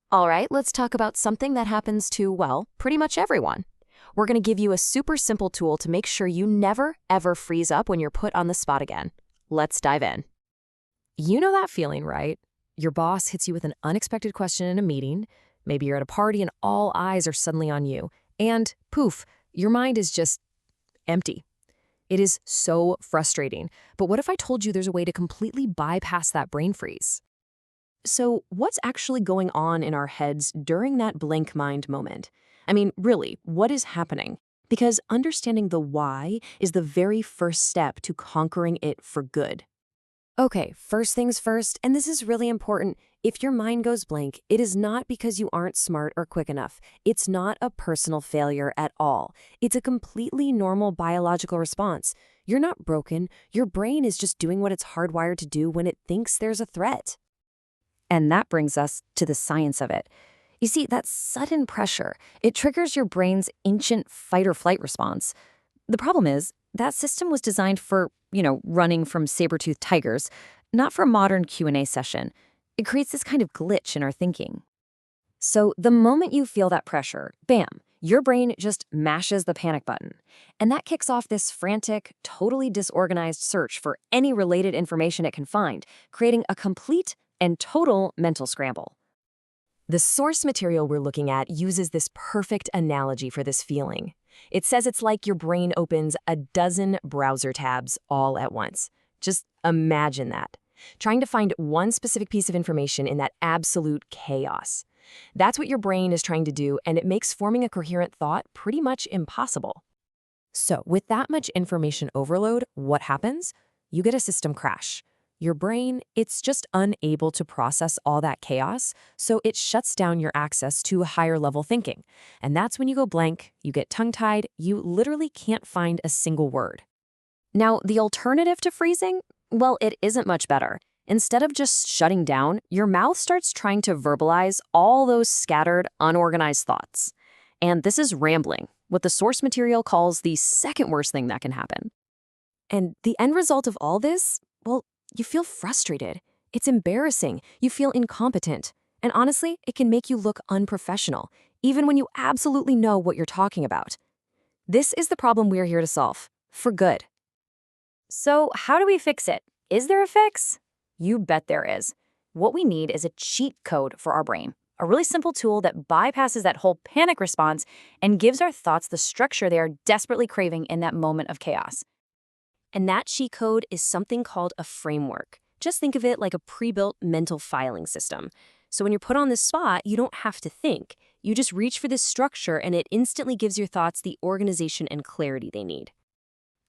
All right, let's talk about something that happens to, well, pretty much everyone. We're going to give you a super simple tool to make sure you never, ever freeze up when you're put on the spot again. Let's dive in. You know that feeling, right? Your boss hits you with an unexpected question in a meeting. Maybe you're at a party and all eyes are suddenly on you. And poof, your mind is just empty. It is so frustrating. But what if I told you there's a way to completely bypass that brain freeze? So, what's actually going on in our heads during that blank mind moment? I mean, really, what is happening? Because understanding the why is the very first step to conquering it for good. Okay, first things first, and this is really important. If your mind goes blank, it is not because you aren't smart or quick enough. It's not a personal failure at all. It's a completely normal biological response. You're not broken. Your brain is just doing what it's hardwired to do when it thinks there's a threat. And that brings us to the science of it. You see, that sudden pressure, it triggers your brain's ancient fight-or-flight response. The problem is, that system was designed for, running from saber-toothed tigers, not for a modern Q&A session. It creates this kind of glitch in our thinking. So the moment you feel that pressure, bam, your brain just mashes the panic button. And that kicks off this frantic, totally disorganized search for any related information it can find, creating a complete and total mental scramble. The source material we're looking at uses this perfect analogy for this feeling. It says it's like your brain opens a dozen browser tabs all at once. Just imagine that. Trying to find one specific piece of information in that absolute chaos. That's what your brain is trying to do, and it makes forming a coherent thought pretty much impossible. So, with that much information overload, what happens? You get a system crash. Your brain, it's just unable to process all that chaos, so it shuts down your access to higher level thinking. And that's when you go blank, you get tongue-tied, you literally can't find a single word. Now, the alternative to freezing? Well, it isn't much better. Instead of just shutting down, your mouth starts trying to verbalize all those scattered, unorganized thoughts. And this is rambling, what the source material calls the second worst thing that can happen. And the end result of all this? Well, you feel frustrated. It's embarrassing. You feel incompetent. And honestly, it can make you look unprofessional, even when you absolutely know what you're talking about. This is the problem we're here to solve, for good. So how do we fix it? Is there a fix? You bet there is. What we need is a cheat code for our brain, a really simple tool that bypasses that whole panic response and gives our thoughts the structure they are desperately craving in that moment of chaos. And that cheat code is something called a framework. Just think of it like a pre-built mental filing system. So when you're put on this spot, you don't have to think. You just reach for this structure and it instantly gives your thoughts the organization and clarity they need.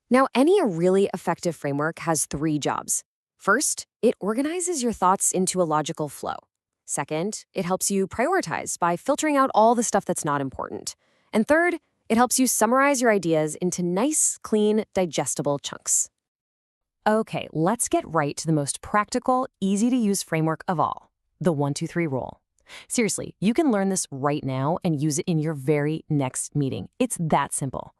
Now, any really effective framework has 3 jobs. First, it organizes your thoughts into a logical flow. Second, it helps you prioritize by filtering out all the stuff that's not important. And third, it helps you summarize your ideas into nice, clean, digestible chunks. Okay, let's get right to the most practical, easy-to-use framework of all, the 1-2-3 rule. Seriously, you can learn this right now and use it in your very next meeting. It's that simple.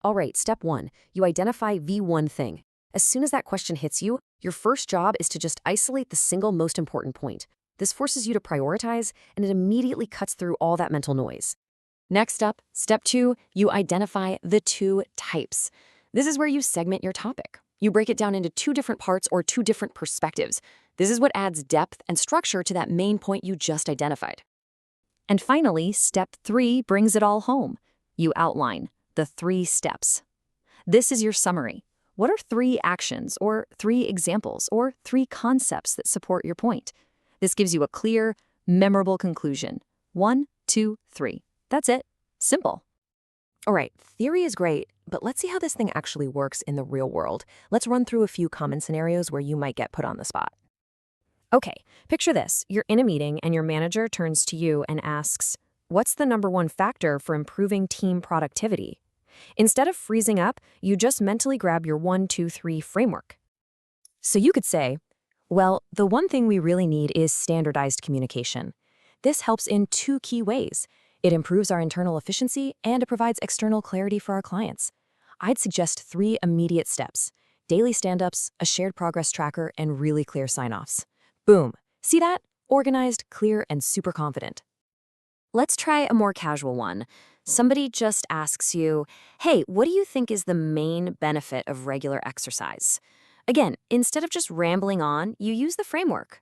All right, step 1, you identify the one thing. As soon as that question hits you, your first job is to just isolate the single most important point. This forces you to prioritize, and it immediately cuts through all that mental noise. Next up, step 2, you identify the 2 types. This is where you segment your topic. You break it down into 2 different parts or 2 different perspectives. This is what adds depth and structure to that main point you just identified. And finally, step 3 brings it all home. You outline the 3 steps. This is your summary. What are 3 actions or 3 examples or 3 concepts that support your point? This gives you a clear, memorable conclusion. 1, 2, 3. That's it. Simple. All right, theory is great, but let's see how this thing actually works in the real world. Let's run through a few common scenarios where you might get put on the spot. Okay, picture this. You're in a meeting and your manager turns to you and asks, "What's the #1 factor for improving team productivity?" Instead of freezing up, you just mentally grab your 1-2-3 framework. So you could say, well, the one thing we really need is standardized communication. This helps in 2 key ways. It improves our internal efficiency and it provides external clarity for our clients. I'd suggest 3 immediate steps: daily stand-ups, a shared progress tracker, and really clear sign-offs. Boom. See that? Organized, clear, and super confident. Let's try a more casual one. Somebody just asks you, hey, what do you think is the main benefit of regular exercise? Again, instead of just rambling on, you use the framework.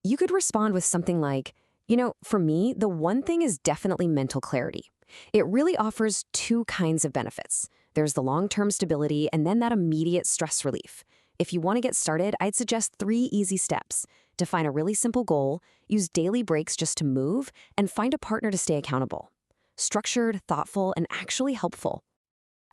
You could respond with something like, for me, the one thing is definitely mental clarity. It really offers two kinds of benefits. There's the long-term stability and then that immediate stress relief. If you want to get started, I'd suggest 3 easy steps. Define a really simple goal, use daily breaks just to move, and find a partner to stay accountable. Structured, thoughtful, and actually helpful.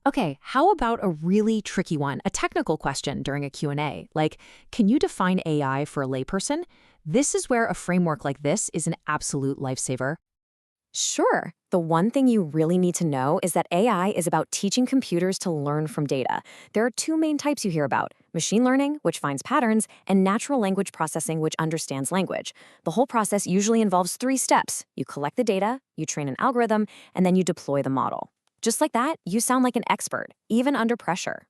Okay, how about a really tricky one, a technical question during a Q&A, like, can you define AI for a layperson? This is where a framework like this is an absolute lifesaver. Sure. The one thing you really need to know is that AI is about teaching computers to learn from data. There are 2 main types you hear about: machine learning, which finds patterns, and natural language processing, which understands language. The whole process usually involves 3 steps. You collect the data, you train an algorithm, and then you deploy the model. Just like that, you sound like an expert, even under pressure.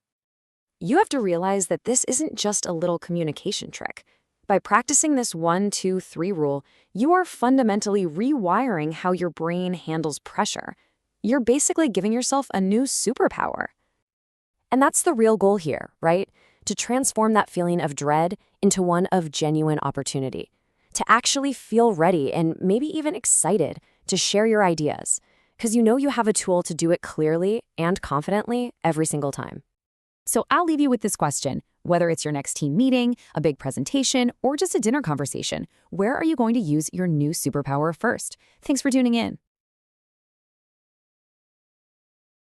You have to realize that this isn't just a little communication trick. By practicing this 1, 2, 3 rule, you are fundamentally rewiring how your brain handles pressure. You're basically giving yourself a new superpower. And that's the real goal here, right? To transform that feeling of dread into one of genuine opportunity. To actually feel ready and maybe even excited to share your ideas, because you have a tool to do it clearly and confidently every single time. So I'll leave you with this question. Whether it's your next team meeting, a big presentation, or just a dinner conversation, where are you going to use your new superpower first? Thanks for tuning in.